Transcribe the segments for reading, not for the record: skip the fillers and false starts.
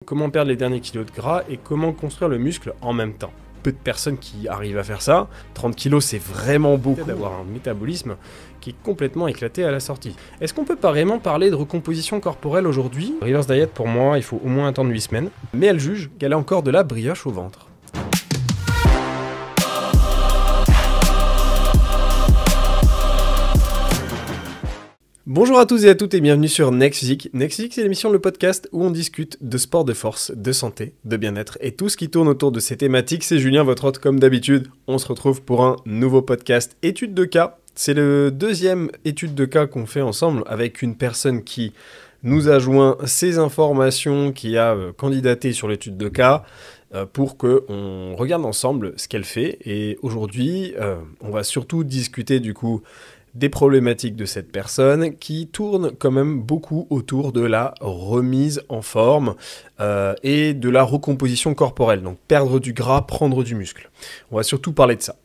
Comment perdre les derniers kilos de gras et comment construire le muscle en même temps. Peu de personnes qui arrivent à faire ça. 30 kilos, c'est vraiment beaucoup d'avoir un métabolisme qui est complètement éclaté à la sortie. Est-ce qu'on peut pas vraiment parler de recomposition corporelle aujourd'hui? Reverse Diet, pour moi, il faut au moins attendre 8 semaines. Mais elle juge qu'elle a encore de la brioche au ventre. Bonjour à tous et à toutes et bienvenue sur Next Physique. Next Physique, c'est l'émission, le podcast où on discute de sport de force, de santé, de bien-être et tout ce qui tourne autour de ces thématiques. C'est Julien, votre hôte comme d'habitude. On se retrouve pour un nouveau podcast étude de cas. C'est le deuxième étude de cas qu'on fait ensemble avec une personne qui nous a joint ses informations, qui a candidaté sur l'étude de cas pour qu'on regarde ensemble ce qu'elle fait. Et aujourd'hui, on va surtout discuter du coup des problématiques de cette personne qui tournent quand même beaucoup autour de la remise en forme et de la recomposition corporelle. Donc perdre du gras, prendre du muscle. On va surtout parler de ça.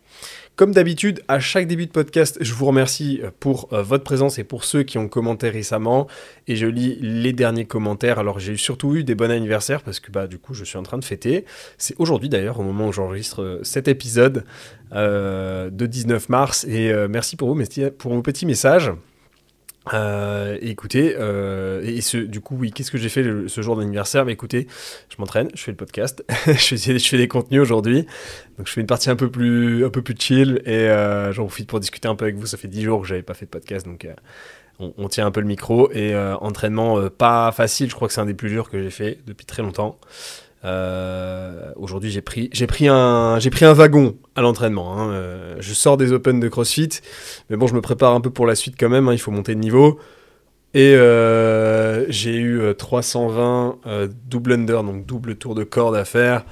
Comme d'habitude, à chaque début de podcast, je vous remercie pour votre présence et pour ceux qui ont commenté récemment. Et je lis les derniers commentaires. Alors j'ai surtout eu des bons anniversaires parce que du coup je suis en train de fêter. C'est aujourd'hui d'ailleurs, au moment où j'enregistre cet épisode de 19 mars. Et merci pour vos petits messages. Écoutez, du coup, oui, qu'est-ce que j'ai fait ce jour d'anniversaire? Écoutez, je m'entraîne, je fais le podcast, je fais des contenus aujourd'hui, donc je fais une partie un peu plus chill et j'en profite pour discuter un peu avec vous. Ça fait 10 jours que j'avais pas fait de podcast, donc on tient un peu le micro et entraînement pas facile. Je crois que c'est un des plus durs que j'ai fait depuis très longtemps. Aujourd'hui j'ai pris un wagon à l'entraînement, je sors des Open de CrossFit, mais bon, je me prépare un peu pour la suite quand même, il faut monter de niveau. Et j'ai eu 320 double under, donc double tour de corde à faire.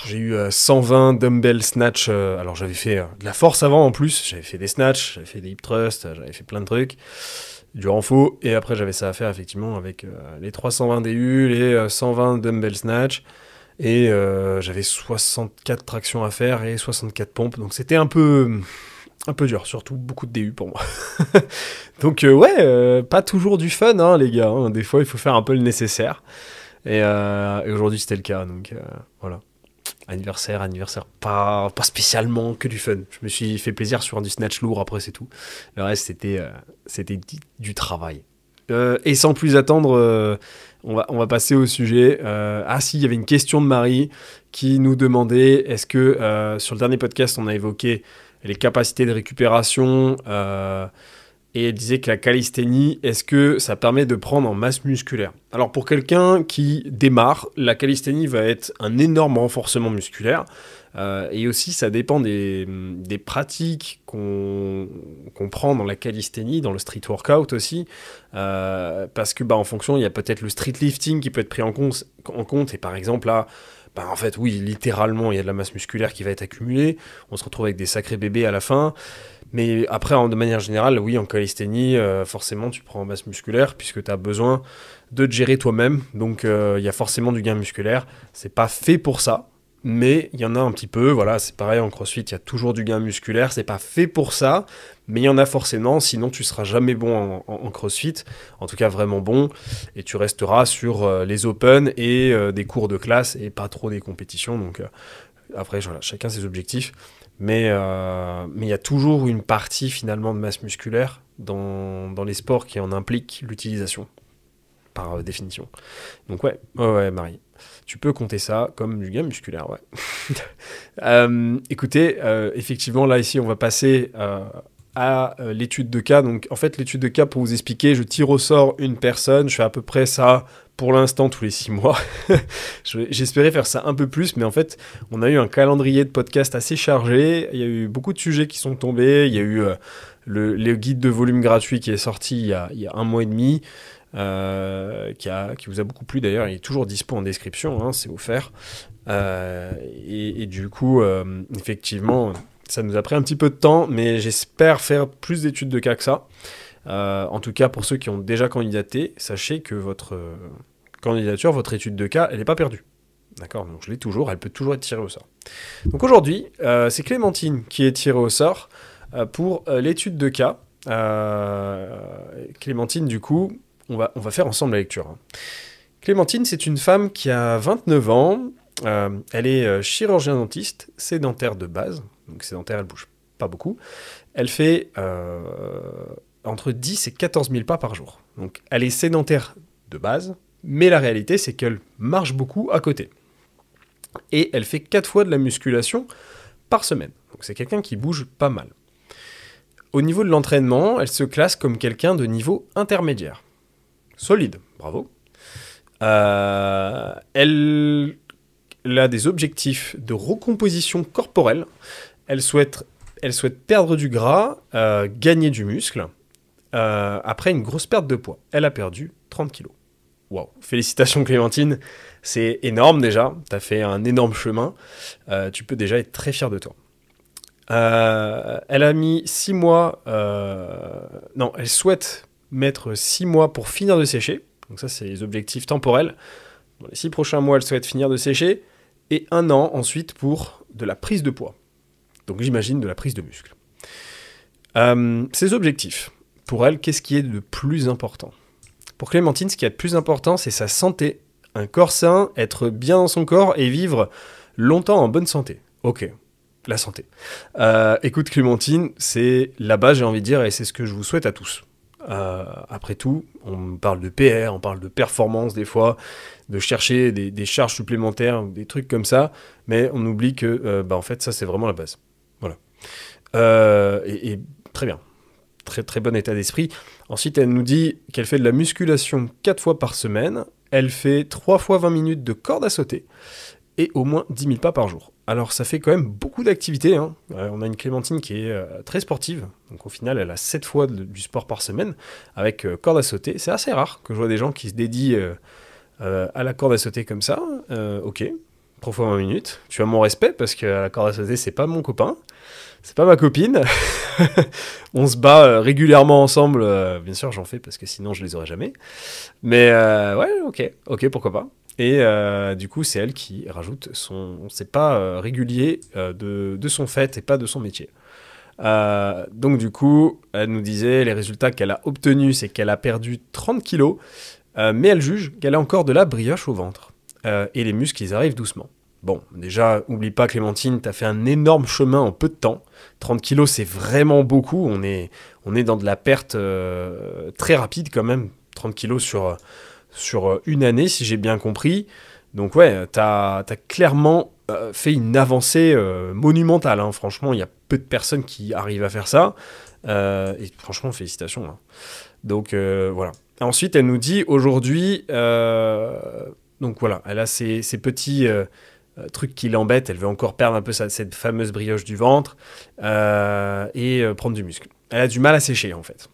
J'ai eu 120 dumbbell snatch. Alors j'avais fait de la force avant en plus, j'avais fait des snatch, j'avais fait des hip thrusts, j'avais fait plein de trucs. Du renfo, et après j'avais ça à faire effectivement avec les 320 DU, les 120 dumbbell snatch, et j'avais 64 tractions à faire et 64 pompes, donc c'était un peu dur, surtout beaucoup de DU pour moi. Donc pas toujours du fun les gars, des fois il faut faire un peu le nécessaire, et aujourd'hui c'était le cas, donc voilà. Anniversaire, pas spécialement que du fun. Je me suis fait plaisir sur du snatch lourd, après c'est tout. Le reste c'était du travail. Et sans plus attendre, on va passer au sujet. Si, il y avait une question de Marie qui nous demandait, est-ce que sur le dernier podcast on a évoqué les capacités de récupération et elle disait que la calisthénie, est-ce que ça permet de prendre en masse musculaire? Alors pour quelqu'un qui démarre, la calisthénie va être un énorme renforcement musculaire. Et aussi ça dépend des pratiques qu'on prend dans la calisthénie, dans le street workout aussi. Parce que en fonction, il y a peut-être le street lifting qui peut être pris en compte. Et par exemple là, en fait, oui, littéralement, il y a de la masse musculaire qui va être accumulée. On se retrouve avec des sacrés bébés à la fin. Mais après, de manière générale, oui, en calisthénie, forcément, tu prends en masse musculaire puisque tu as besoin de te gérer toi-même. Donc, il y a forcément du gain musculaire. C'est pas fait pour ça, mais il y en a un petit peu. Voilà, c'est pareil en CrossFit, il y a toujours du gain musculaire. C'est pas fait pour ça, mais il y en a forcément. Sinon, tu seras jamais bon en CrossFit. En tout cas, vraiment bon. Et tu resteras sur les Open et des cours de classe et pas trop des compétitions. Donc, après, voilà, chacun ses objectifs. Mais il y a toujours une partie finalement de masse musculaire dans les sports qui en impliquent l'utilisation, par définition. Donc ouais, Marie, tu peux compter ça comme du gain musculaire, ouais. Écoutez, effectivement, là ici, on va passer à l'étude de cas. Donc en fait, l'étude de cas, pour vous expliquer, je tire au sort une personne, je fais à peu près ça pour l'instant tous les 6 mois. J'espérais faire ça un peu plus, mais en fait, on a eu un calendrier de podcast assez chargé. Il y a eu beaucoup de sujets qui sont tombés. Il y a eu le guide de volume gratuit qui est sorti il y a 1 mois et demi, qui vous a beaucoup plu d'ailleurs. Il est toujours dispo en description, c'est offert. Et du coup, effectivement, ça nous a pris un petit peu de temps, mais j'espère faire plus d'études de cas que ça. En tout cas, pour ceux qui ont déjà candidaté, sachez que votre candidature, votre étude de cas, elle n'est pas perdue. D'accord, donc je l'ai toujours, elle peut toujours être tirée au sort. Donc aujourd'hui, c'est Clémentine qui est tirée au sort pour l'étude de cas. Clémentine, du coup, on va faire ensemble la lecture. Clémentine, c'est une femme qui a 29 ans. Elle est chirurgien-dentiste, sédentaire de base. Donc sédentaire, elle bouge pas beaucoup. Elle fait entre 10 et 14 000 pas par jour. Donc elle est sédentaire de base, mais la réalité, c'est qu'elle marche beaucoup à côté. Et elle fait 4 fois de la musculation par semaine. Donc c'est quelqu'un qui bouge pas mal. Au niveau de l'entraînement, elle se classe comme quelqu'un de niveau intermédiaire. Solide, bravo. Elle a des objectifs de recomposition corporelle. Elle souhaite perdre du gras, gagner du muscle, après une grosse perte de poids. Elle a perdu 30 kilos. Waouh, félicitations Clémentine, c'est énorme déjà, tu as fait un énorme chemin, tu peux déjà être très fier de toi. Elle a mis 6 mois, non, elle souhaite mettre 6 mois pour finir de sécher, donc ça c'est les objectifs temporels. Dans les 6 prochains mois, elle souhaite finir de sécher, et 1 an ensuite pour de la prise de poids. Donc j'imagine de la prise de muscle. Ces objectifs, pour elle, qu'est-ce qui est de plus important ? Pour Clémentine, ce qui est de plus important, c'est sa santé. Un corps sain, être bien dans son corps et vivre longtemps en bonne santé. Ok, la santé. Écoute Clémentine, c'est la base, j'ai envie de dire, et c'est ce que je vous souhaite à tous. Après tout, on parle de PR, on parle de performance des fois, de chercher des charges supplémentaires, des trucs comme ça, mais on oublie que en fait, ça c'est vraiment la base. Voilà. Et très bien. Très, très bon état d'esprit. Ensuite, elle nous dit qu'elle fait de la musculation 4 fois par semaine. Elle fait 3 fois 20 minutes de corde à sauter et au moins 10 000 pas par jour. Alors, ça fait quand même beaucoup d'activités. Hein. On a une Clémentine qui est très sportive. Donc, au final, elle a 7 fois du sport par semaine avec corde à sauter. C'est assez rare que je vois des gens qui se dédient à la corde à sauter comme ça. Ok, 3 fois 20 minutes. Tu as mon respect parce que la corde à sauter, c'est pas mon copain. C'est pas ma copine. On se bat régulièrement ensemble. Bien sûr, j'en fais parce que sinon, je les aurais jamais. Mais ouais, ok, pourquoi pas. Et du coup, c'est elle qui rajoute son... C'est pas régulier de son fait et pas de son métier. Donc du coup, elle nous disait les résultats qu'elle a obtenus, c'est qu'elle a perdu 30 kilos, mais elle juge qu'elle a encore de la brioche au ventre. Et les muscles, ils arrivent doucement. Bon, déjà, oublie pas Clémentine, t'as fait un énorme chemin en peu de temps. 30 kilos, c'est vraiment beaucoup. On est dans de la perte très rapide quand même. 30 kilos sur une année, si j'ai bien compris. Donc ouais, t'as clairement fait une avancée monumentale. Hein. Franchement, il y a peu de personnes qui arrivent à faire ça. Et franchement, félicitations. Hein. Donc voilà. Ensuite, elle nous dit aujourd'hui... donc voilà, elle a ces petits... truc qui l'embête, elle veut encore perdre un peu cette fameuse brioche du ventre et prendre du muscle. Elle a du mal à sécher en fait.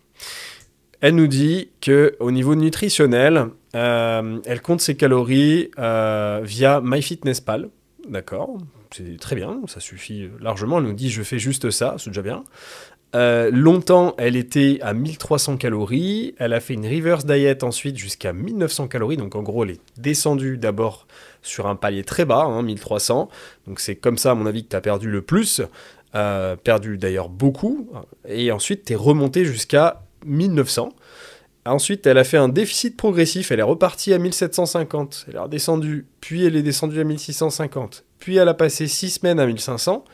Elle nous dit qu'au niveau nutritionnel, elle compte ses calories via MyFitnessPal. D'accord, c'est très bien, ça suffit largement. Elle nous dit je fais juste ça, c'est déjà bien. Longtemps, elle était à 1300 calories. Elle a fait une reverse diet ensuite jusqu'à 1900 calories. Donc en gros, elle est descendue d'abord sur un palier très bas, 1300. Donc c'est comme ça, à mon avis, que tu as perdu le plus. Perdu d'ailleurs beaucoup. Et ensuite, tu es remonté jusqu'à 1900. Ensuite, elle a fait un déficit progressif. Elle est repartie à 1750. Elle est redescendue. Puis elle est descendue à 1650. Puis elle a passé 6 semaines à 1500.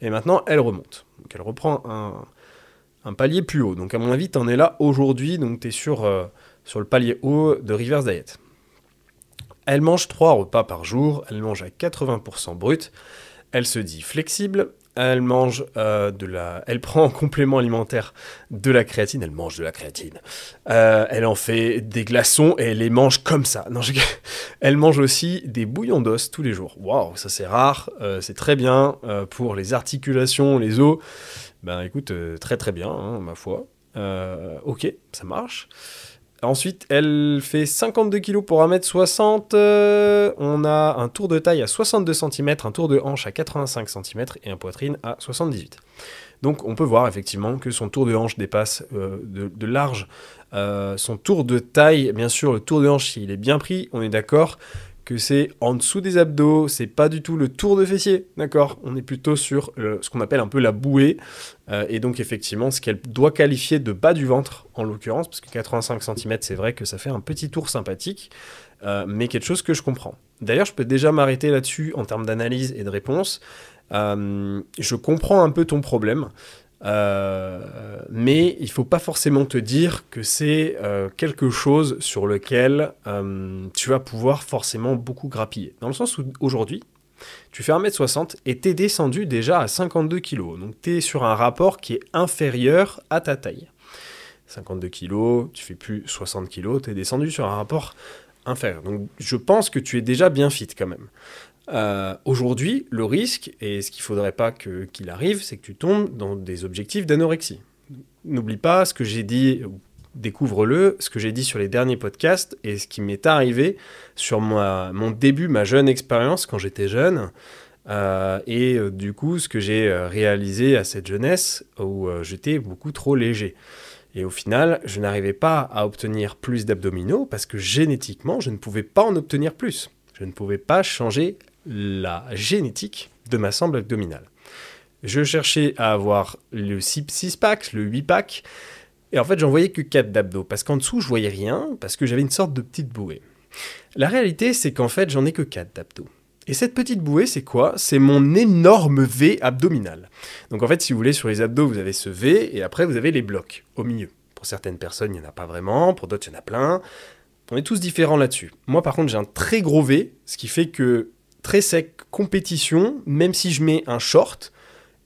Et maintenant, elle remonte. Donc elle reprend un palier plus haut. Donc à mon avis, tu en es là aujourd'hui, donc tu es sur le palier haut de Reverse Diet. Elle mange 3 repas par jour, elle mange à 80% brut, elle se dit flexible, elle mange elle prend en complément alimentaire de la créatine, elle mange de la créatine. Elle en fait des glaçons et elle les mange comme ça. Non, elle mange aussi des bouillons d'os tous les jours. Waouh, ça c'est rare, c'est très bien pour les articulations, les os. Ben écoute, très très bien, hein, ma foi. Ok, ça marche. Ensuite, elle fait 52 kg pour 1m60. On a un tour de taille à 62 cm, un tour de hanche à 85 cm et un poitrine à 78. Donc on peut voir effectivement que son tour de hanche dépasse de large son tour de taille. Bien sûr, le tour de hanche, il est bien pris, on est d'accord que c'est en dessous des abdos, c'est pas du tout le tour de fessier, d'accord? On est plutôt sur ce qu'on appelle un peu la bouée, et donc effectivement ce qu'elle doit qualifier de bas du ventre, en l'occurrence, parce que 85 cm, c'est vrai que ça fait un petit tour sympathique, mais quelque chose que je comprends. D'ailleurs, je peux déjà m'arrêter là-dessus en termes d'analyse et de réponse. Je comprends un peu ton problème, mais il faut pas forcément te dire que c'est quelque chose sur lequel tu vas pouvoir forcément beaucoup grappiller. Dans le sens où aujourd'hui, tu fais 1m60 et t'es descendu déjà à 52 kg. Donc t'es sur un rapport qui est inférieur à ta taille. 52 kg, tu fais plus 60 kg, t'es descendu sur un rapport inférieur. Donc je pense que tu es déjà bien fit quand même. Aujourd'hui, le risque, et ce qu'il ne faudrait pas qu'il arrive, c'est que tu tombes dans des objectifs d'anorexie. N'oublie pas ce que j'ai dit, découvre-le, ce que j'ai dit sur les derniers podcasts et ce qui m'est arrivé sur mon début, ma jeune expérience quand j'étais jeune. Du coup, ce que j'ai réalisé à cette jeunesse où j'étais beaucoup trop léger. Et au final, je n'arrivais pas à obtenir plus d'abdominaux parce que génétiquement, je ne pouvais pas en obtenir plus. Je ne pouvais pas changer la génétique de ma sangle abdominale. Je cherchais à avoir le 6-pack, le 8-pack, et en fait, j'en voyais que 4 d'abdos, parce qu'en dessous, je voyais rien, parce que j'avais une sorte de petite bouée. La réalité, c'est qu'en fait, j'en ai que 4 d'abdos. Et cette petite bouée, c'est quoi? C'est mon énorme V abdominal. Donc en fait, si vous voulez, sur les abdos, vous avez ce V, et après, vous avez les blocs au milieu. Pour certaines personnes, il n'y en a pas vraiment, pour d'autres, il y en a plein. On est tous différents là-dessus. Moi, par contre, j'ai un très gros V, ce qui fait que très sec, compétition, même si je mets un short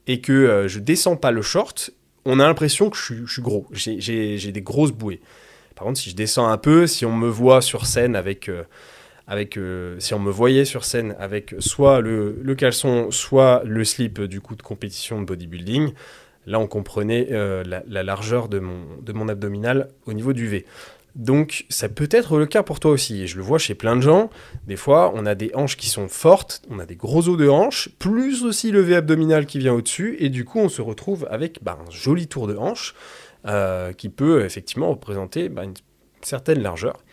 et que je descends pas le short, on a l'impression que je suis gros. J'ai des grosses bouées. Par contre, si je descends un peu, si on me voit sur scène si on me voyait sur scène avec soit le caleçon, soit le slip du coup de compétition de bodybuilding, là on comprenait la largeur de mon abdominal au niveau du V. Donc ça peut être le cas pour toi aussi, et je le vois chez plein de gens. Des fois on a des hanches qui sont fortes, on a des gros os de hanches, plus aussi le V abdominal qui vient au-dessus, et du coup on se retrouve avec un joli tour de hanche qui peut effectivement représenter une certaine largeur.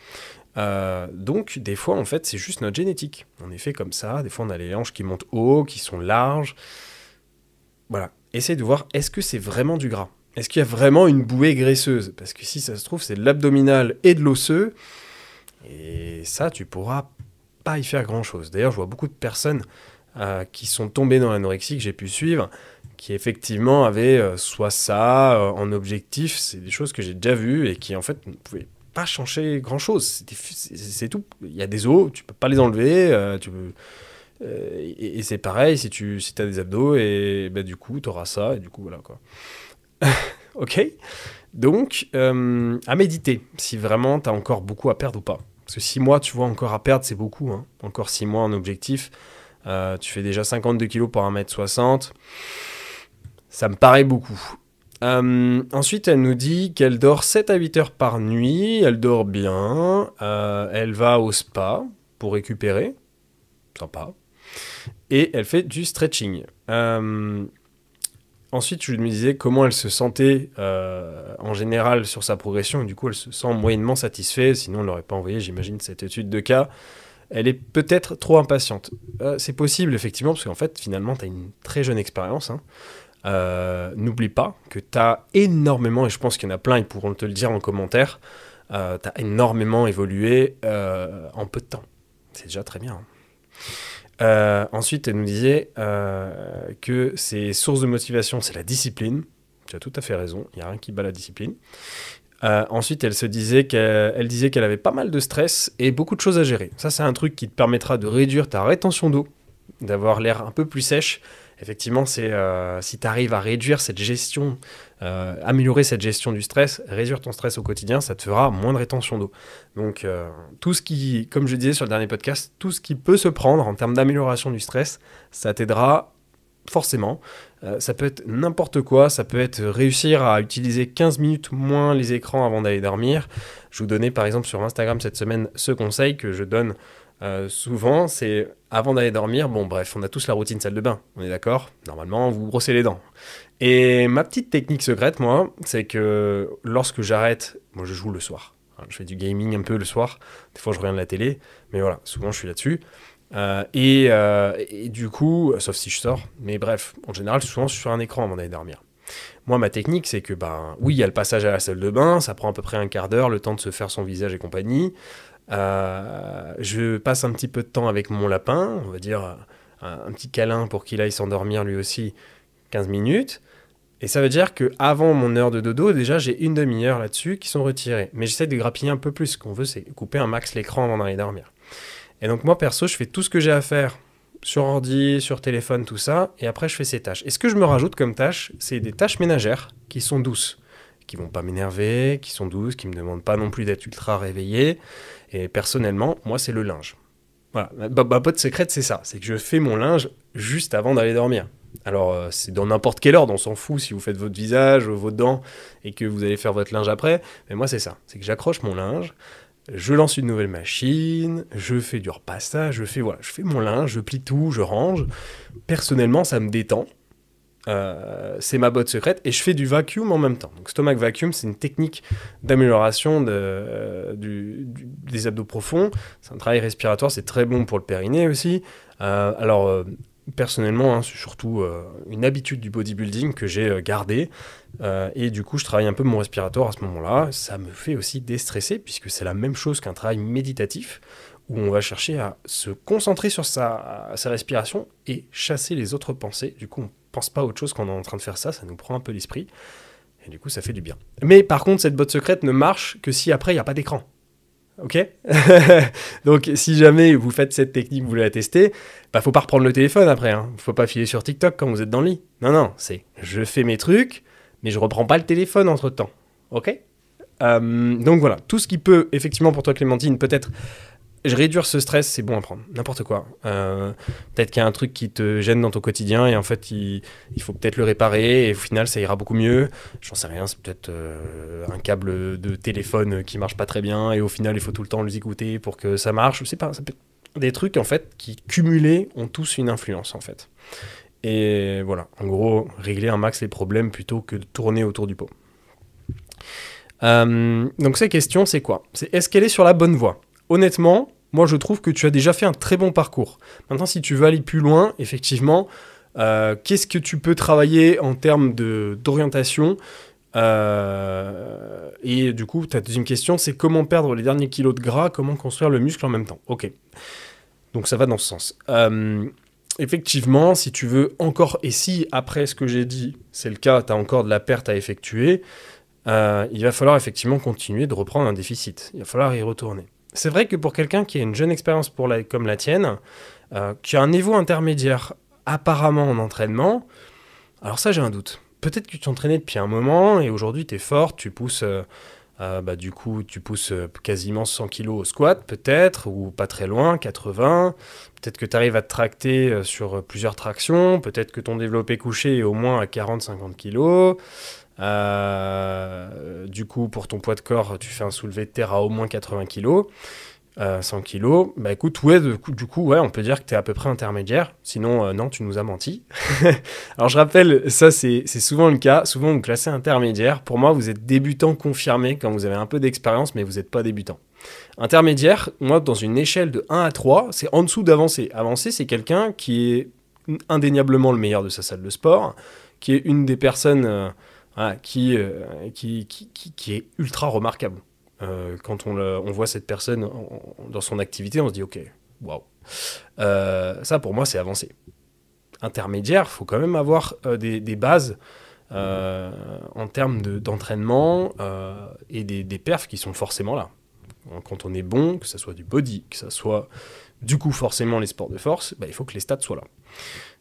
Donc des fois en fait c'est juste notre génétique, on est fait comme ça. Des fois on a les hanches qui montent haut, qui sont larges. Voilà, essaye de voir, est-ce que c'est vraiment du gras? Est-ce qu'il y a vraiment une bouée graisseuse? Parce que si ça se trouve, c'est de l'abdominal et de l'osseux. Et ça, tu pourras pas y faire grand-chose. D'ailleurs, je vois beaucoup de personnes qui sont tombées dans l'anorexie que j'ai pu suivre, qui effectivement avaient soit ça en objectif. C'est des choses que j'ai déjà vues et qui en fait ne pouvaient pas changer grand-chose. C'est tout. Il y a des os, tu peux pas les enlever. Et c'est pareil si tu as des abdos, et du coup, tu auras ça. Et du coup, voilà quoi. Ok, donc à méditer si vraiment tu as encore beaucoup à perdre ou pas. Parce que 6 mois, tu vois, encore à perdre, c'est beaucoup. Hein. Encore 6 mois en objectif. Tu fais déjà 52 kg pour 1m60. Ça me paraît beaucoup. Ensuite, elle nous dit qu'elle dort 7 à 8 heures par nuit. Elle dort bien. Elle va au spa pour récupérer. Sympa. Et elle fait du stretching. Ensuite, je me disais comment elle se sentait en général sur sa progression. Et du coup, elle se sent moyennement satisfaite. Sinon, elle n'aurait pas envoyé, j'imagine, cette étude de cas. Elle est peut-être trop impatiente. C'est possible, effectivement, parce qu'en fait, finalement, tu as une très jeune expérience. Hein. N'oublie pas que tu as énormément, et je pense qu'il y en a plein, ils pourront te le dire en commentaire, tu as énormément évolué en peu de temps. C'est déjà très bien. Hein. Ensuite, elle nous disait que ses sources de motivation, c'est la discipline. Tu as tout à fait raison, il n'y a rien qui bat la discipline. Ensuite, elle disait qu'elle avait pas mal de stress et beaucoup de choses à gérer. Ça, c'est un truc qui te permettra de réduire ta rétention d'eau, d'avoir l'air un peu plus sèche. Effectivement, si tu arrives à réduire cette gestion, améliorer cette gestion du stress, réduire ton stress au quotidien, ça te fera moins de rétention d'eau. Donc, tout ce qui, comme je disais sur le dernier podcast, tout ce qui peut se prendre en termes d'amélioration du stress, ça t'aidera forcément. Ça peut être n'importe quoi, ça peut être réussir à utiliser 15 minutes moins les écrans avant d'aller dormir. Je vous donnais par exemple sur Instagram cette semaine ce conseil que je donne souvent, c'est avant d'aller dormir, bon bref, on a tous la routine salle de bain, on est d'accord? Normalement, vous brossez les dents. Et ma petite technique secrète, moi, c'est que lorsque j'arrête, moi je joue le soir. Je fais du gaming un peu le soir. Des fois, je regarde la télé. Mais voilà, souvent, je suis là-dessus. Et du coup, sauf si je sors. Mais bref, en général, souvent, je suis sur un écran avant d'aller dormir. Moi, ma technique, c'est que, oui, il y a le passage à la salle de bain. Ça prend à peu près un quart d'heure, le temps de se faire son visage et compagnie. Je passe un petit peu de temps avec mon lapin. On va dire un petit câlin pour qu'il aille s'endormir lui aussi 15 minutes. Et ça veut dire qu'avant mon heure de dodo, déjà, j'ai une demi-heure là-dessus qui sont retirées. Mais j'essaie de grappiller un peu plus. Ce qu'on veut, c'est couper un max l'écran avant d'aller dormir. Et donc, moi, perso, je fais tout ce que j'ai à faire sur ordi, sur téléphone, tout ça. Et après, je fais ces tâches. Et ce que je me rajoute comme tâches, c'est des tâches ménagères qui sont douces, qui vont pas m'énerver, qui sont douces, qui me demandent pas non plus d'être ultra réveillé. Et personnellement, moi, c'est le linge. Voilà. Ma botte secrète, c'est ça. C'est que je fais mon linge juste avant d'aller dormir. Alors, c'est dans n'importe quelle ordre, on s'en fout si vous faites votre visage, vos dents, et que vous allez faire votre linge après. Mais moi, c'est ça. C'est que j'accroche mon linge, je lance une nouvelle machine, je fais du repassage, je fais mon linge, je plie tout, je range. Personnellement, ça me détend. C'est ma botte secrète. Et je fais du vacuum en même temps. Donc, stomach vacuum, c'est une technique d'amélioration des abdos profonds. C'est un travail respiratoire, c'est très bon pour le périnée aussi. Personnellement, c'est surtout une habitude du bodybuilding que j'ai gardée. Et du coup, je travaille un peu mon respiratoire à ce moment-là. Ça me fait aussi déstresser, puisque c'est la même chose qu'un travail méditatif, où on va chercher à se concentrer sur sa respiration et chasser les autres pensées. Du coup, on ne pense pas à autre chose quand on est en train de faire ça, ça nous prend un peu l'esprit. Et du coup, ça fait du bien. Mais par contre, cette botte secrète ne marche que si après, il n'y a pas d'écran. Ok. Donc, si jamais vous faites cette technique, vous voulez la tester, faut pas reprendre le téléphone après. Faut pas filer sur TikTok quand vous êtes dans le lit. Non, c'est je fais mes trucs, mais je reprends pas le téléphone entre temps. Ok. Donc voilà, tout ce qui peut effectivement pour toi, Clémentine, peut-être réduire ce stress, c'est bon à prendre. N'importe quoi. Peut-être qu'il y a un truc qui te gêne dans ton quotidien et en fait, il faut peut-être le réparer et au final, ça ira beaucoup mieux. J'en sais rien, c'est peut-être un câble de téléphone qui marche pas très bien et au final, il faut tout le temps le écouter pour que ça marche. Je sais pas, ça peut être des trucs en fait qui, cumulés, ont tous une influence en fait. Et voilà, en gros, régler un max les problèmes plutôt que de tourner autour du pot. Donc, cette question, c'est quoi ? C'est est-ce qu'elle est sur la bonne voie ? Honnêtement, moi je trouve que tu as déjà fait un très bon parcours. Maintenant, si tu veux aller plus loin, effectivement, qu'est-ce que tu peux travailler en termes d'orientation ? Et du coup, ta deuxième question, c'est comment perdre les derniers kilos de gras, comment construire le muscle en même temps. Ok, donc ça va dans ce sens. Effectivement, si tu veux encore, et si après ce que j'ai dit, c'est le cas, tu as encore de la perte à effectuer, il va falloir effectivement continuer de reprendre un déficit. Il va falloir y retourner. C'est vrai que pour quelqu'un qui a une jeune expérience comme la tienne, qui a un niveau intermédiaire apparemment en entraînement, alors ça j'ai un doute. Peut-être que tu t'entraînais depuis un moment et aujourd'hui tu es fort, tu pousses, du coup tu pousses quasiment 100 kg au squat peut-être, ou pas très loin, 80. Peut-être que tu arrives à te tracter sur plusieurs tractions, peut-être que ton développé couché est au moins à 40-50 kg. Du coup, pour ton poids de corps, tu fais un soulevé de terre à au moins 80 kg, 100 kg. Bah écoute, ouais, du coup, on peut dire que tu es à peu près intermédiaire. Sinon, non, tu nous as menti. Alors, je rappelle, ça, c'est souvent le cas. Souvent, vous classez intermédiaire. Pour moi, vous êtes débutant confirmé quand vous avez un peu d'expérience, mais vous n'êtes pas débutant. Intermédiaire, moi, dans une échelle de 1 à 3, c'est en dessous d'avancé. Avancé, c'est quelqu'un qui est indéniablement le meilleur de sa salle de sport, qui est une des personnes... qui est ultra remarquable. Quand on voit cette personne dans son activité, on se dit ok, waouh. Ça pour moi c'est avancé. Intermédiaire, il faut quand même avoir des bases en termes d'entraînement et des perfs qui sont forcément là. Quand on est bon, que ce soit du body, que ce soit du coup forcément les sports de force, il faut que les stats soient là.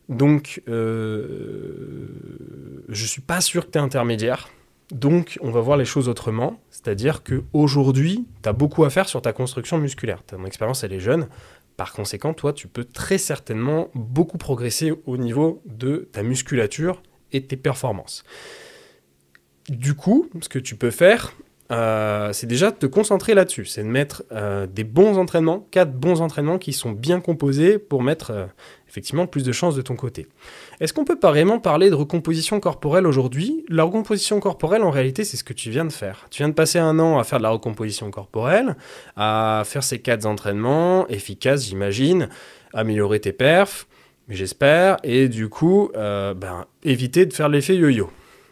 Donc, je suis pas sûr que tu es intermédiaire. Donc, on va voir les choses autrement. C'est-à-dire qu'aujourd'hui, tu as beaucoup à faire sur ta construction musculaire. Ton expérience, elle est jeune. Par conséquent, toi, tu peux très certainement beaucoup progresser au niveau de ta musculature et de tes performances. Du coup, ce que tu peux faire, c'est déjà de te concentrer là-dessus. C'est de mettre des bons entraînements, 4 bons entraînements qui sont bien composés pour mettre effectivement plus de chances de ton côté. Est-ce qu'on peut pas vraiment parler de recomposition corporelle aujourd'hui? La recomposition corporelle, en réalité, c'est ce que tu viens de faire. Tu viens de passer 1 an à faire de la recomposition corporelle, à faire ces 4 entraînements efficaces, j'imagine, améliorer tes perfs, j'espère, et du coup, éviter de faire l'effet yo-yo.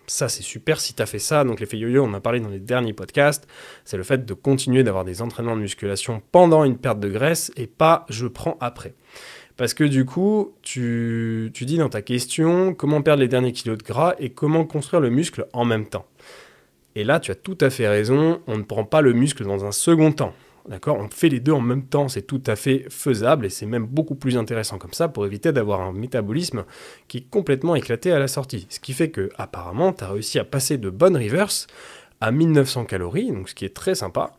Ça, c'est super si tu as fait ça. Donc, l'effet yo-yo, on en a parlé dans les derniers podcasts. C'est le fait de continuer d'avoir des entraînements de musculation pendant une perte de graisse et pas je prends après. Parce que du coup, tu dis dans ta question comment perdre les derniers kilos de gras et comment construire le muscle en même temps. Et là, tu as tout à fait raison. On ne prend pas le muscle dans un second temps. D'accord ? On fait les deux en même temps, c'est tout à fait faisable et c'est même beaucoup plus intéressant comme ça pour éviter d'avoir un métabolisme qui est complètement éclaté à la sortie. Ce qui fait que, apparemment, tu as réussi à passer de bonnes reverse à 1900 calories, donc ce qui est très sympa,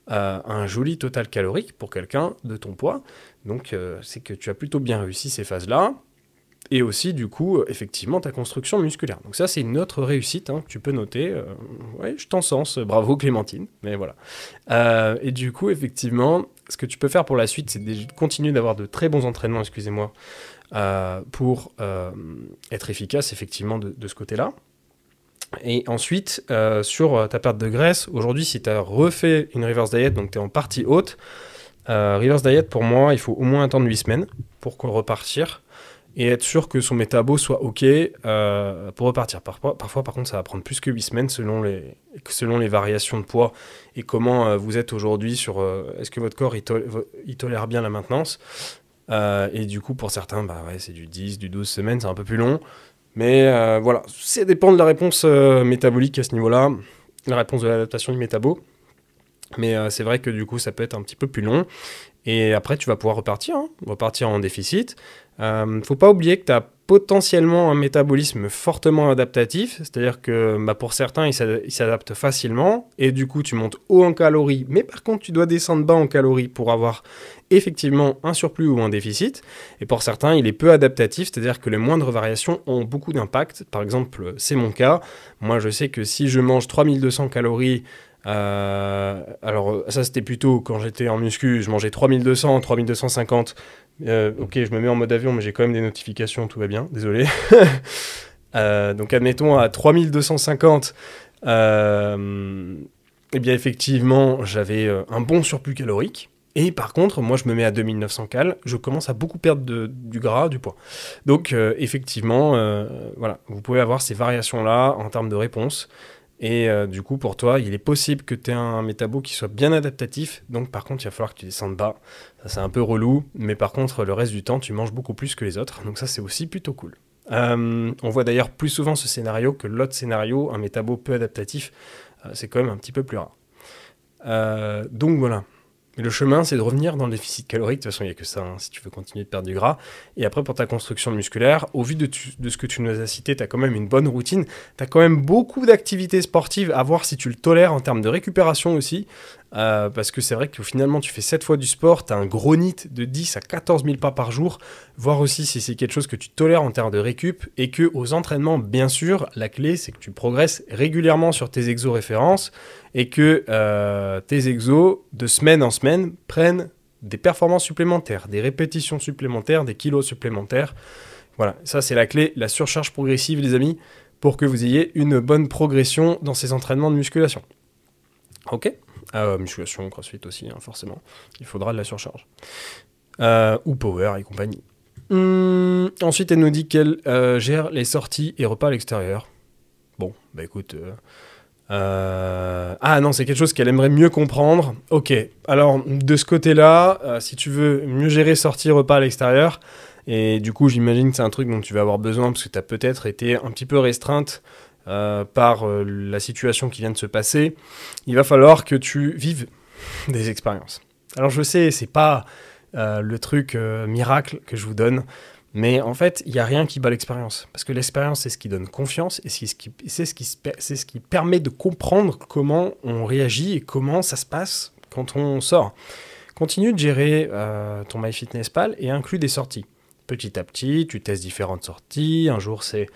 un joli total calorique pour quelqu'un de ton poids. Donc c'est que tu as plutôt bien réussi ces phases-là. Et aussi, du coup, effectivement, ta construction musculaire. Donc ça, c'est une autre réussite que tu peux noter. Ouais, je t'encense, bravo Clémentine, mais voilà. Et du coup, effectivement, ce que tu peux faire pour la suite, c'est de continuer d'avoir de très bons entraînements, excusez-moi, pour être efficace, effectivement, de ce côté-là. Et ensuite, sur ta perte de graisse, aujourd'hui, si tu as refait une reverse diet, donc tu es en partie haute, reverse diet, pour moi, il faut au moins attendre 8 semaines pour repartir. Et être sûr que son métabo soit OK pour repartir. Parfois, par contre, ça va prendre plus que 8 semaines selon les variations de poids et comment vous êtes aujourd'hui sur est-ce que votre corps il tolère bien la maintenance. Et du coup, pour certains, c'est du 10, du 12 semaines, c'est un peu plus long. Mais voilà, ça dépend de la réponse métabolique à ce niveau-là, la réponse de l'adaptation du métabo. Mais c'est vrai que du coup, ça peut être un petit peu plus long. Et après, tu vas pouvoir repartir en déficit. Faut pas oublier que tu as potentiellement un métabolisme fortement adaptatif, c'est-à-dire que pour certains, ils s'adaptent facilement, et du coup, tu montes haut en calories, mais par contre, tu dois descendre bas en calories pour avoir effectivement un surplus ou un déficit. Et pour certains, il est peu adaptatif, c'est-à-dire que les moindres variations ont beaucoup d'impact. Par exemple, c'est mon cas. Moi, je sais que si je mange 3200 calories, alors ça c'était plutôt quand j'étais en muscu, je mangeais 3200, 3250. Ok, je me mets en mode avion, mais j'ai quand même des notifications, tout va bien, désolé. Donc admettons à 3250, eh bien effectivement j'avais un bon surplus calorique. Et par contre, moi je me mets à 2900 cales, je commence à beaucoup perdre du gras, du poids. Donc effectivement, voilà, vous pouvez avoir ces variations-là en termes de réponse. Et du coup, pour toi, il est possible que tu aies un métabo qui soit bien adaptatif. Donc, par contre, il va falloir que tu descendes bas. Ça, c'est un peu relou. Mais par contre, le reste du temps, tu manges beaucoup plus que les autres. Donc ça, c'est aussi plutôt cool. On voit d'ailleurs plus souvent ce scénario que l'autre scénario, un métabo peu adaptatif. C'est quand même un petit peu plus rare. Donc voilà. Le chemin, c'est de revenir dans le déficit calorique. De toute façon, il n'y a que ça, si tu veux continuer de perdre du gras. Et après, pour ta construction musculaire, au vu de ce que tu nous as cité, tu as quand même une bonne routine. Tu as quand même beaucoup d'activités sportives à voir si tu le tolères en termes de récupération aussi. Parce que c'est vrai que finalement, tu fais 7 fois du sport, tu as un gros NEAT de 10 à 14 000 pas par jour. Voir aussi si c'est quelque chose que tu tolères en termes de récup. Et que aux entraînements, bien sûr, la clé, c'est que tu progresses régulièrement sur tes exos références. Et que tes exos, de semaine en semaine, prennent des performances supplémentaires, des répétitions supplémentaires, des kilos supplémentaires. Voilà, ça c'est la clé, la surcharge progressive, les amis, pour que vous ayez une bonne progression dans ces entraînements de musculation. Ok ? Musculation, crossfit aussi, forcément. Il faudra de la surcharge. Ou power et compagnie. Ensuite, elle nous dit qu'elle gère les sorties et repas à l'extérieur. Bon, bah écoute... Ah non, c'est quelque chose qu'elle aimerait mieux comprendre. Ok, alors de ce côté-là, si tu veux mieux gérer sortie repas à l'extérieur, et du coup j'imagine que c'est un truc dont tu vas avoir besoin parce que tu as peut-être été un petit peu restreinte par la situation qui vient de se passer, il va falloir que tu vives des expériences. Alors je sais, c'est pas le truc miracle que je vous donne, mais en fait, il n'y a rien qui bat l'expérience. Parce que l'expérience, c'est ce qui donne confiance et c'est ce qui permet de comprendre comment on réagit et comment ça se passe quand on sort. Continue de gérer ton MyFitnessPal et inclus des sorties. Petit à petit, tu testes différentes sorties. Un jour, c'est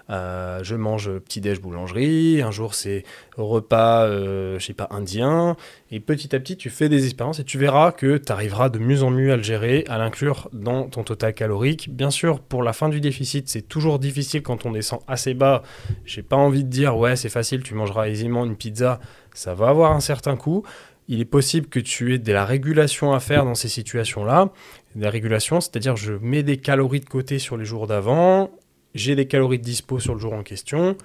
Je mange petit-déj boulangerie, un jour c'est repas, je sais pas, indien, et petit à petit tu fais des expériences et tu verras que tu arriveras de mieux en mieux à le gérer, à l'inclure dans ton total calorique. Bien sûr, pour la fin du déficit, c'est toujours difficile quand on descend assez bas. J'ai pas envie de dire, ouais, c'est facile, tu mangeras aisément une pizza, ça va avoir un certain coût. Il est possible que tu aies de la régulation à faire dans ces situations-là. De la régulation, c'est-à-dire je mets des calories de côté sur les jours d'avant, j'ai des calories de dispo sur le jour en question,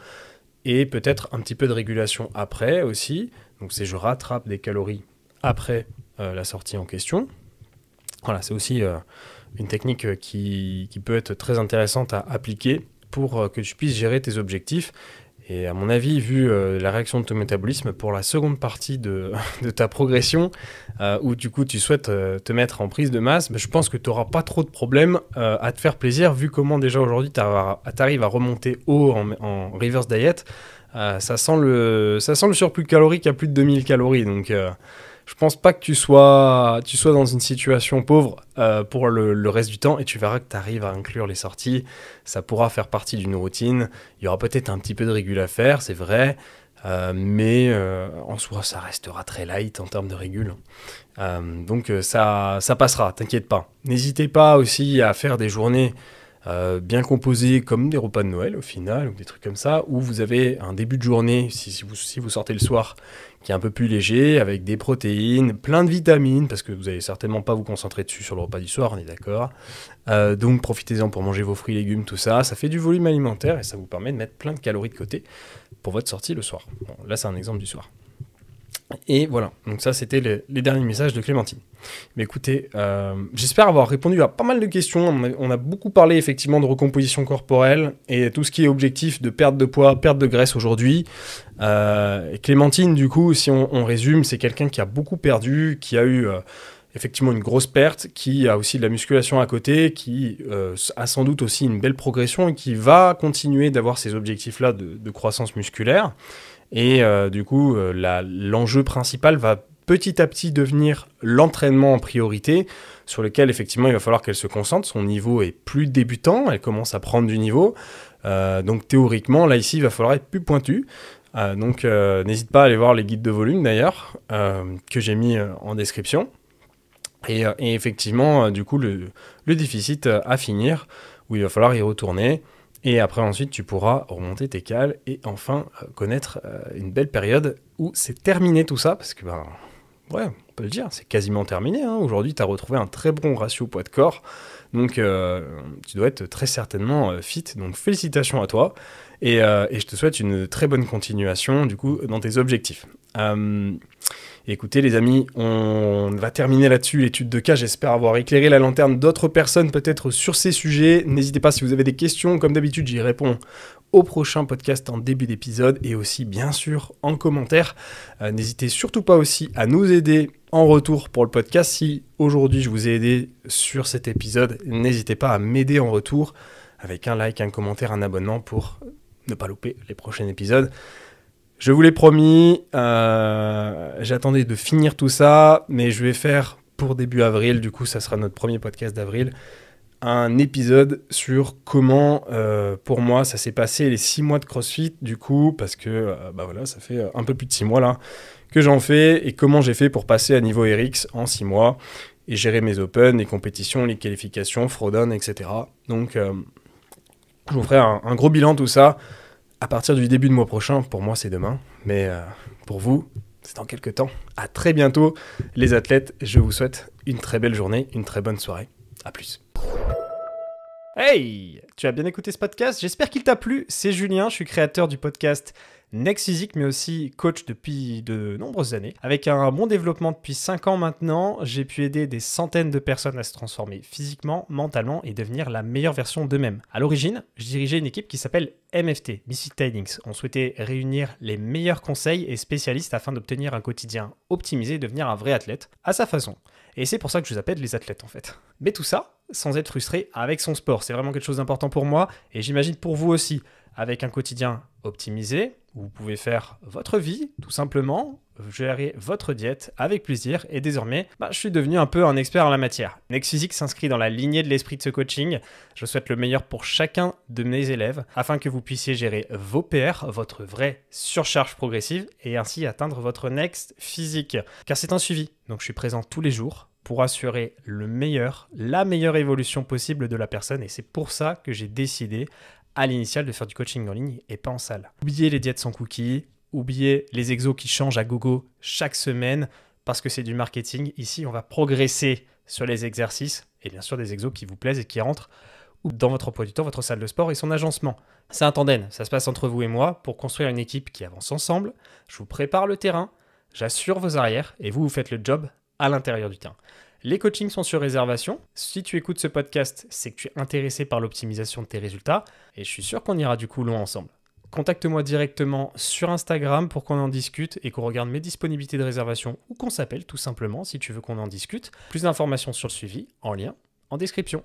et peut-être un petit peu de régulation après aussi. Donc c'est je rattrape des calories après la sortie en question. Voilà, c'est aussi une technique qui peut être très intéressante à appliquer pour que tu puisses gérer tes objectifs. Et à mon avis, vu la réaction de ton métabolisme, pour la seconde partie de ta progression, où du coup tu souhaites te mettre en prise de masse, je pense que tu n'auras pas trop de problèmes à te faire plaisir, vu comment déjà aujourd'hui tu arrives à remonter haut en reverse diet. Ça sent le surplus calorique à plus de 2000 calories, donc je pense pas que tu sois dans une situation pauvre pour le reste du temps, et tu verras que tu arrives à inclure les sorties. Ça pourra faire partie d'une routine. Il y aura peut-être un petit peu de régul à faire, c'est vrai, mais en soi, ça restera très light en termes de régul. Donc ça passera, t'inquiète pas. N'hésitez pas aussi à faire des journées bien composées comme des repas de Noël au final, ou des trucs comme ça, où vous avez un début de journée, si vous sortez le soir, qui est un peu plus léger, avec des protéines, plein de vitamines, parce que vous n'allez certainement pas vous concentrer dessus sur le repas du soir, on est d'accord. Donc profitez-en pour manger vos fruits et légumes, tout ça. Ça fait du volume alimentaire et ça vous permet de mettre plein de calories de côté pour votre sortie le soir. Bon, là, c'est un exemple du soir. Et voilà, donc ça c'était les derniers messages de Clémentine. Mais écoutez, j'espère avoir répondu à pas mal de questions. On a beaucoup parlé effectivement de recomposition corporelle et tout ce qui est objectif de perte de poids, perte de graisse aujourd'hui. Et Clémentine, du coup, si on résume, c'est quelqu'un qui a beaucoup perdu, qui a eu effectivement une grosse perte, qui a aussi de la musculation à côté, qui a sans doute aussi une belle progression et qui va continuer d'avoir ces objectifs-là de croissance musculaire. Et du coup, l'enjeu principal va petit à petit devenir l'entraînement en priorité, sur lequel effectivement il va falloir qu'elle se concentre. Son niveau est plus débutant, elle commence à prendre du niveau. Donc théoriquement, là ici, il va falloir être plus pointu. Donc n'hésite pas à aller voir les guides de volume d'ailleurs, que j'ai mis en description. Et effectivement, du coup, le déficit à finir, où il va falloir y retourner. Et après, ensuite, tu pourras remonter tes cales et enfin connaître une belle période où c'est terminé tout ça. Parce que, ouais, on peut le dire, c'est quasiment terminé. Hein. Aujourd'hui, tu as retrouvé un très bon ratio poids de corps. Donc, tu dois être très certainement fit. Donc, félicitations à toi. Et je te souhaite une très bonne continuation, du coup, dans tes objectifs. Écoutez les amis, on va terminer là-dessus l'étude de cas. J'espère avoir éclairé la lanterne d'autres personnes peut-être sur ces sujets. N'hésitez pas si vous avez des questions, comme d'habitude j'y réponds au prochain podcast en début d'épisode et aussi bien sûr en commentaire. N'hésitez surtout pas aussi à nous aider en retour pour le podcast. Si aujourd'hui je vous ai aidé sur cet épisode, n'hésitez pas à m'aider en retour avec un like, un commentaire, un abonnement pour ne pas louper les prochains épisodes. Je vous l'ai promis, j'attendais de finir tout ça, mais je vais faire pour début avril, du coup ça sera notre premier podcast d'avril, un épisode sur comment, pour moi, ça s'est passé les 6 mois de CrossFit, du coup, parce que voilà, ça fait un peu plus de 6 mois là que j'en fais, et comment j'ai fait pour passer à niveau RX en 6 mois, et gérer mes open, les compétitions, les qualifications, throwdown, etc. Donc, je vous ferai un gros bilan, tout ça, à partir du début de mois prochain. Pour moi, c'est demain, mais pour vous, c'est dans quelques temps. À très bientôt, les athlètes. Je vous souhaite une très belle journée, une très bonne soirée. À plus. Hey, tu as bien écouté ce podcast? J'espère qu'il t'a plu. C'est Julien, je suis créateur du podcast Next Physique, mais aussi coach depuis de nombreuses années. Avec un bon développement depuis 5 ans maintenant, j'ai pu aider des centaines de personnes à se transformer physiquement, mentalement et devenir la meilleure version d'eux-mêmes. À l'origine, je dirigeais une équipe qui s'appelle MFT, Misfit Trainings. On souhaitait réunir les meilleurs conseils et spécialistes afin d'obtenir un quotidien optimisé et devenir un vrai athlète, à sa façon. Et c'est pour ça que je vous appelle les athlètes en fait. Mais tout ça, sans être frustré avec son sport. C'est vraiment quelque chose d'important pour moi et j'imagine pour vous aussi. Avec un quotidien optimisé, où vous pouvez faire votre vie, tout simplement, gérer votre diète avec plaisir. Et désormais, je suis devenu un peu un expert en la matière. Next Physique s'inscrit dans la lignée de l'esprit de ce coaching. Je souhaite le meilleur pour chacun de mes élèves afin que vous puissiez gérer vos PR, votre vraie surcharge progressive et ainsi atteindre votre Next Physique. Car c'est un suivi, donc je suis présent tous les jours pour assurer la meilleure évolution possible de la personne. Et c'est pour ça que j'ai décidé à l'initial de faire du coaching en ligne et pas en salle. Oubliez les diètes sans cookies, oubliez les exos qui changent à gogo chaque semaine parce que c'est du marketing. Ici, on va progresser sur les exercices et bien sûr des exos qui vous plaisent et qui rentrent dans votre emploi du temps, votre salle de sport et son agencement. C'est un tandem, ça se passe entre vous et moi pour construire une équipe qui avance ensemble. Je vous prépare le terrain, j'assure vos arrières et vous faites le job à l'intérieur du terrain. Les coachings sont sur réservation. Si tu écoutes ce podcast, c'est que tu es intéressé par l'optimisation de tes résultats et je suis sûr qu'on ira du coup loin ensemble. Contacte-moi directement sur Instagram pour qu'on en discute et qu'on regarde mes disponibilités de réservation ou qu'on s'appelle tout simplement si tu veux qu'on en discute. Plus d'informations sur le suivi en lien en description.